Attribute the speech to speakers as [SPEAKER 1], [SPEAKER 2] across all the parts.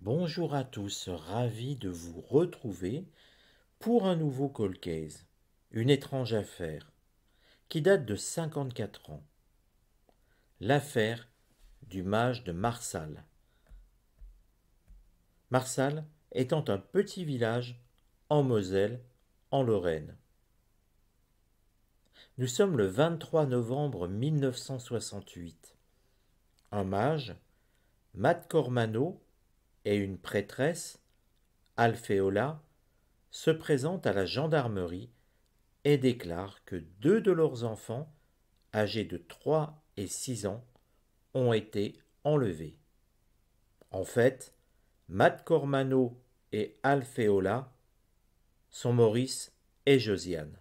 [SPEAKER 1] Bonjour à tous, ravi de vous retrouver pour un nouveau Cold Case, une étrange affaire, qui date de 54 ans. L'affaire du mage de Marsal. Marsal étant un petit village en Moselle, en Lorraine. Nous sommes le 23 novembre 1968. Un mage, Mat Cormano, et une prêtresse, Alféola, se présentent à la gendarmerie et déclarent que deux de leurs enfants, âgés de 3 et 6 ans, ont été enlevés. En fait, Mat Cormano et Alféola sont Maurice et Josiane.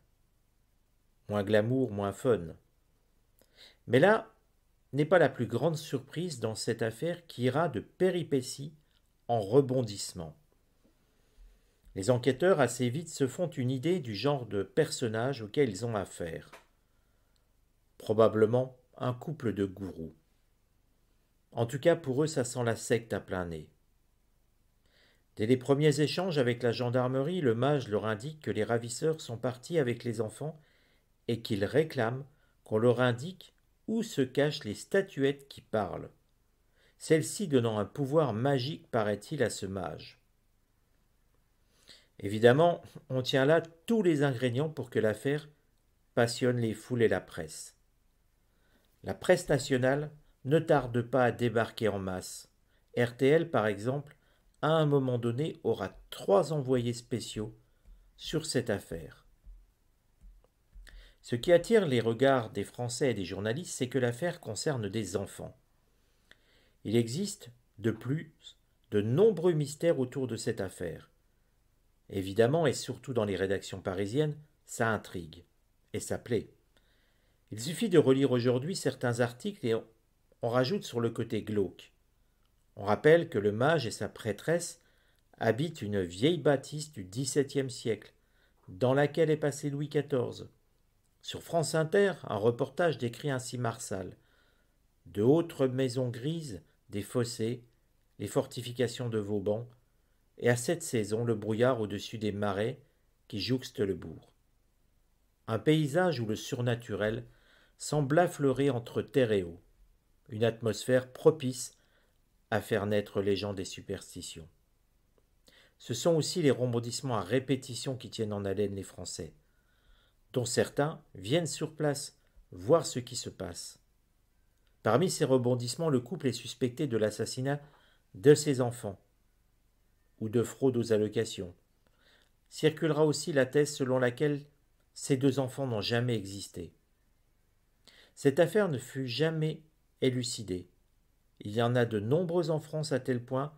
[SPEAKER 1] Moins glamour, moins fun. Mais là n'est pas la plus grande surprise dans cette affaire qui ira de péripéties en rebondissements. Les enquêteurs assez vite se font une idée du genre de personnage auquel ils ont affaire. Probablement un couple de gourous. En tout cas, pour eux, ça sent la secte à plein nez. Dès les premiers échanges avec la gendarmerie, le mage leur indique que les ravisseurs sont partis avec les enfants et qu'ils réclament qu'on leur indique où se cachent les statuettes qui parlent, celles-ci donnant un pouvoir magique, paraît-il, à ce mage. Évidemment, on tient là tous les ingrédients pour que l'affaire passionne les foules et la presse. La presse nationale ne tarde pas à débarquer en masse. RTL, par exemple, à un moment donné, aura 3 envoyés spéciaux sur cette affaire. Ce qui attire les regards des Français et des journalistes, c'est que l'affaire concerne des enfants. Il existe, de plus, de nombreux mystères autour de cette affaire. Évidemment, et surtout dans les rédactions parisiennes, ça intrigue et ça plaît. Il suffit de relire aujourd'hui certains articles et on rajoute sur le côté glauque. On rappelle que le mage et sa prêtresse habitent une vieille bâtisse du XVIIe siècle, dans laquelle est passé Louis XIV. Sur France Inter, un reportage décrit ainsi Marsal. De hautes maisons grises, des fossés, les fortifications de Vauban, et à cette saison le brouillard au-dessus des marais qui jouxtent le bourg. Un paysage où le surnaturel semble affleurer entre terre et eau, une atmosphère propice à faire naître légendes et superstitions. Ce sont aussi les rebondissements à répétition qui tiennent en haleine les Français, dont certains viennent sur place voir ce qui se passe. Parmi ces rebondissements, le couple est suspecté de l'assassinat de ses enfants ou de fraude aux allocations. Circulera aussi la thèse selon laquelle ces deux enfants n'ont jamais existé. Cette affaire ne fut jamais élucidée. Il y en a de nombreux en France à tel point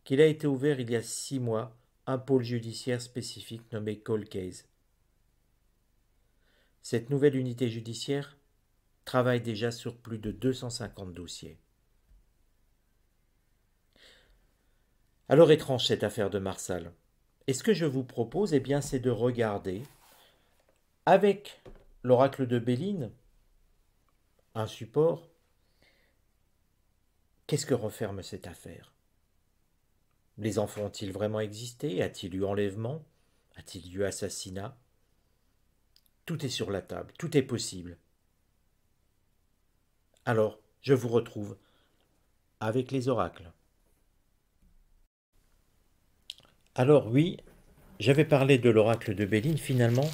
[SPEAKER 1] qu'il a été ouvert il y a 6 mois un pôle judiciaire spécifique nommé Cold Case. Cette nouvelle unité judiciaire travaille déjà sur plus de 250 dossiers. Alors étrange cette affaire de Marsal. Et ce que je vous propose, eh bien, c'est de regarder avec l'oracle de Béline, un support, qu'est-ce que renferme cette affaire? Les enfants ont-ils vraiment existé? A-t-il eu enlèvement? A-t-il eu assassinat? Tout est sur la table, tout est possible. Alors, je vous retrouve avec les oracles. Alors oui, j'avais parlé de l'oracle de Béline, finalement,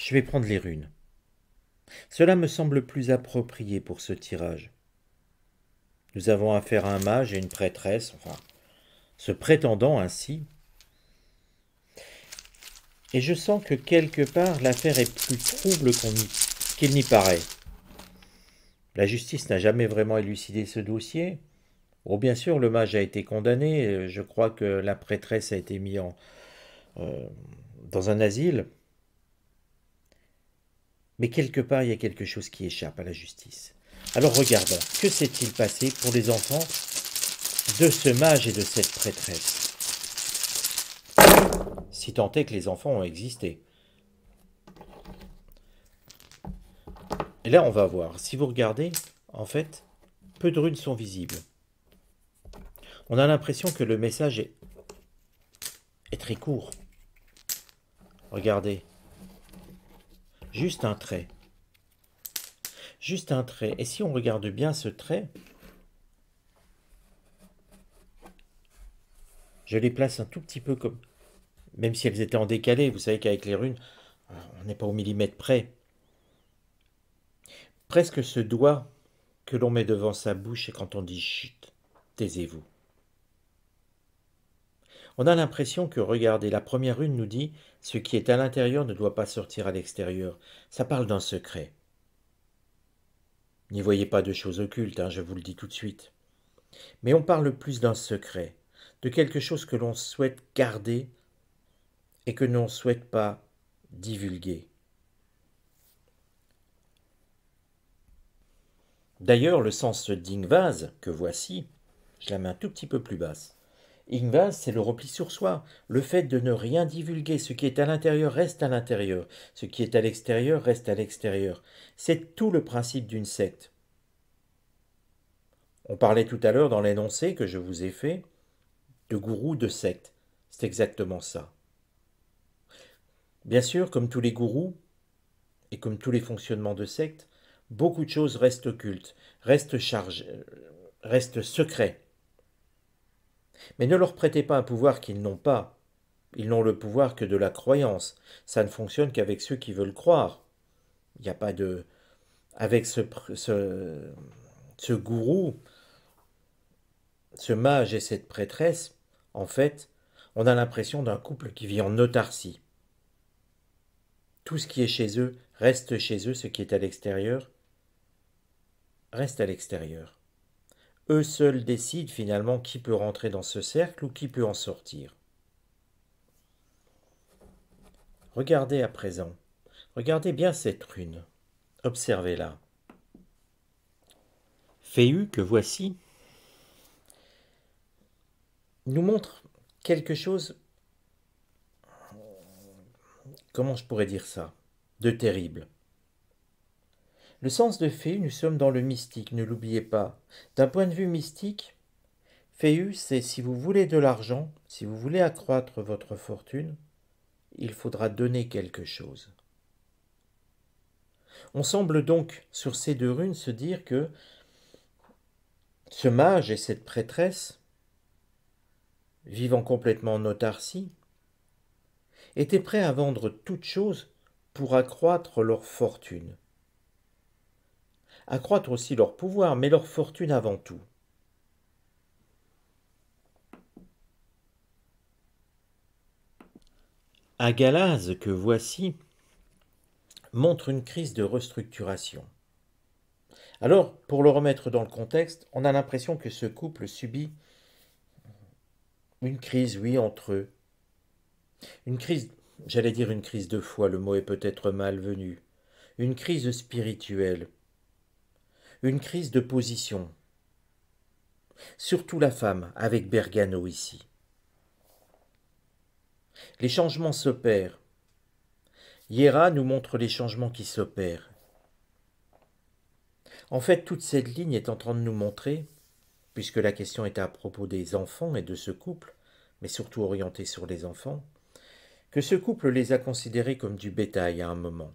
[SPEAKER 1] je vais prendre les runes. Cela me semble plus approprié pour ce tirage. Nous avons affaire à un mage et une prêtresse, enfin, se prétendant ainsi. Et je sens que quelque part l'affaire est plus trouble qu'il n'y paraît. La justice n'a jamais vraiment élucidé ce dossier. Bon, bien sûr, le mage a été condamné. Je crois que la prêtresse a été mise dans un asile. Mais quelque part, il y a quelque chose qui échappe à la justice. Alors regardons, que s'est-il passé pour les enfants de ce mage et de cette prêtresse? Si tant est que les enfants ont existé. Et là, on va voir. Si vous regardez, en fait, peu de runes sont visibles. On a l'impression que le message est très court. Regardez, juste un trait. Juste un trait. Et si on regarde bien ce trait, je les place un tout petit peu comme... Même si elles étaient en décalé, vous savez qu'avec les runes, on n'est pas au millimètre près. Presque ce doigt que l'on met devant sa bouche et quand on dit chut, taisez-vous. On a l'impression que, regardez, la première rune nous dit ce qui est à l'intérieur ne doit pas sortir à l'extérieur. Ça parle d'un secret. N'y voyez pas de choses occultes, je vous le dis tout de suite. Mais on parle plus d'un secret, de quelque chose que l'on souhaite garder et que l'on ne souhaite pas divulguer. D'ailleurs, le sens d'Ingvase, que voici, je la mets un tout petit peu plus basse. Ingvase, c'est le repli sur soi, le fait de ne rien divulguer. Ce qui est à l'intérieur reste à l'intérieur, ce qui est à l'extérieur reste à l'extérieur. C'est tout le principe d'une secte. On parlait tout à l'heure dans l'énoncé que je vous ai fait de gourou de secte. C'est exactement ça. Bien sûr, comme tous les gourous et comme tous les fonctionnements de secte, beaucoup de choses restent occultes, restent secrets. Mais ne leur prêtez pas un pouvoir qu'ils n'ont pas. Ils n'ont le pouvoir que de la croyance. Ça ne fonctionne qu'avec ceux qui veulent croire. Il n'y a pas de... Avec ce gourou, ce mage et cette prêtresse, en fait, on a l'impression d'un couple qui vit en autarcie. Tout ce qui est chez eux reste chez eux, ce qui est à l'extérieur reste à l'extérieur. Eux seuls décident finalement qui peut rentrer dans ce cercle ou qui peut en sortir. Regardez à présent. Regardez bien cette rune. Observez-la. Féhu que voici nous montre quelque chose, comment je pourrais dire ça, de terrible. Le sens de Féhu, nous sommes dans le mystique, ne l'oubliez pas. D'un point de vue mystique, Féhu, c'est si vous voulez de l'argent, si vous voulez accroître votre fortune, il faudra donner quelque chose. On semble donc, sur ces deux runes, se dire que ce mage et cette prêtresse, vivant complètement en autarcie, étaient prêts à vendre toute chose pour accroître leur fortune. Accroître aussi leur pouvoir, mais leur fortune avant tout. Agalaz, que voici, montre une crise de restructuration. Alors, pour le remettre dans le contexte, on a l'impression que ce couple subit une crise, oui, entre eux. Une crise, j'allais dire une crise de foi, le mot est peut-être malvenu. Une crise spirituelle. Une crise de position. Surtout la femme, avec Bergano ici. Les changements s'opèrent. Hiera nous montre les changements qui s'opèrent. En fait, toute cette ligne est en train de nous montrer, puisque la question est à propos des enfants et de ce couple, mais surtout orientée sur les enfants, que ce couple les a considérés comme du bétail à un moment.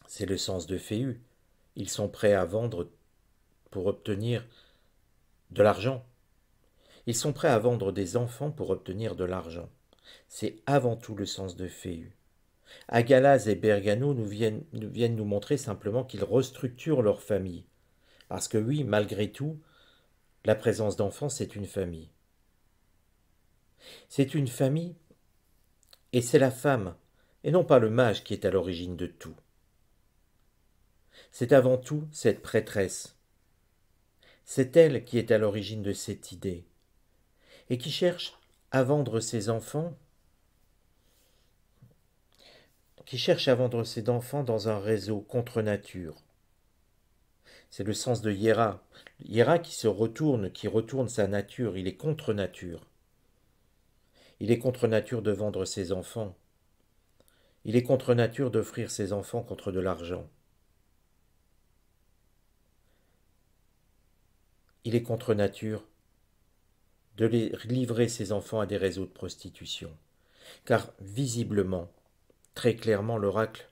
[SPEAKER 1] C'est le sens de Féhu. Ils sont prêts à vendre pour obtenir de l'argent. Ils sont prêts à vendre des enfants pour obtenir de l'argent. C'est avant tout le sens de Féhu. Agalaz et Bergano nous viennent nous montrer simplement qu'ils restructurent leur famille. Parce que oui, malgré tout, la présence d'enfants, c'est une famille. C'est une famille, et c'est la femme, et non pas le mage qui est à l'origine de tout. C'est avant tout cette prêtresse. C'est elle qui est à l'origine de cette idée, et qui cherche à vendre ses enfants, dans un réseau contre nature. C'est le sens de Hiera. Hiera qui retourne sa nature, il est contre nature. Il est contre nature de vendre ses enfants. Il est contre nature d'offrir ses enfants contre de l'argent. Il est contre nature de livrer ses enfants à des réseaux de prostitution. Car visiblement, très clairement, l'oracle,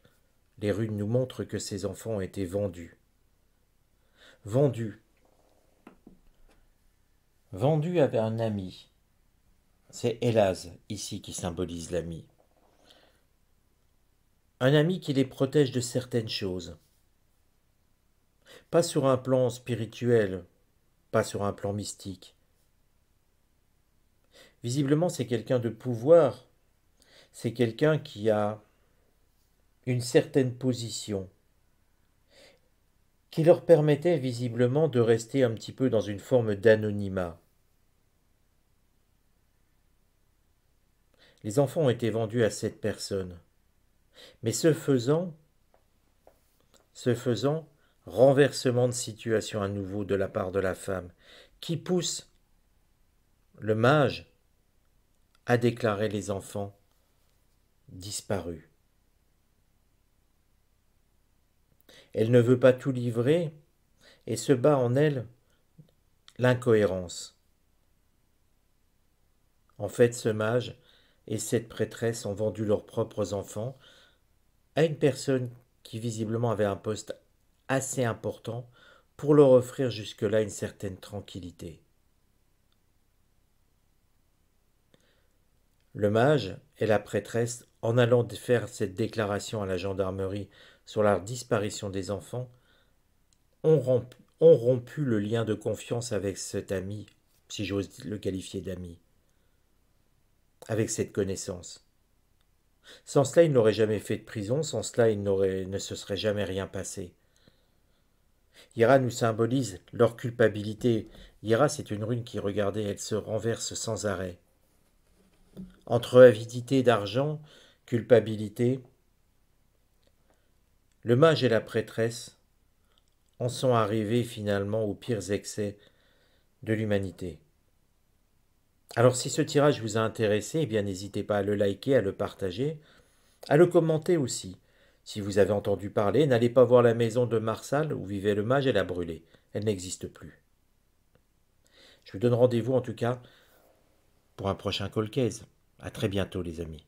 [SPEAKER 1] les runes nous montrent que ces enfants ont été vendus. Vendus. Vendus à un ami. C'est Hélaz, ici, qui symbolise l'ami. Un ami qui les protège de certaines choses. Pas sur un plan spirituel, pas sur un plan mystique. Visiblement, c'est quelqu'un de pouvoir. C'est quelqu'un qui a une certaine position, qui leur permettait visiblement de rester un petit peu dans une forme d'anonymat. Les enfants ont été vendus à cette personne. Mais ce faisant, renversement de situation à nouveau de la part de la femme, qui pousse le mage à déclarer les enfants disparus. Elle ne veut pas tout livrer et se bat en elle l'incohérence. En fait, ce mage et cette prêtresse ont vendu leurs propres enfants à une personne qui visiblement avait un poste assez important pour leur offrir jusque-là une certaine tranquillité. Le mage et la prêtresse, en allant faire cette déclaration à la gendarmerie sur la disparition des enfants, ont rompu le lien de confiance avec cet ami, si j'ose le qualifier d'ami, avec cette connaissance. Sans cela, il n'aurait jamais fait de prison, sans cela, il ne se serait jamais rien passé. Ira nous symbolise leur culpabilité. Ira, c'est une rune qui, regardez, elle se renverse sans arrêt. Entre avidité d'argent, culpabilité, le mage et la prêtresse en sont arrivés finalement aux pires excès de l'humanité. Alors si ce tirage vous a intéressé, eh bien n'hésitez pas à le liker, à le partager, à le commenter aussi. Si vous avez entendu parler, n'allez pas voir la maison de Marsal où vivait le mage et la brûler. Elle n'existe plus. Je vous donne rendez-vous en tout cas pour un prochain Colcaise. À très bientôt les amis.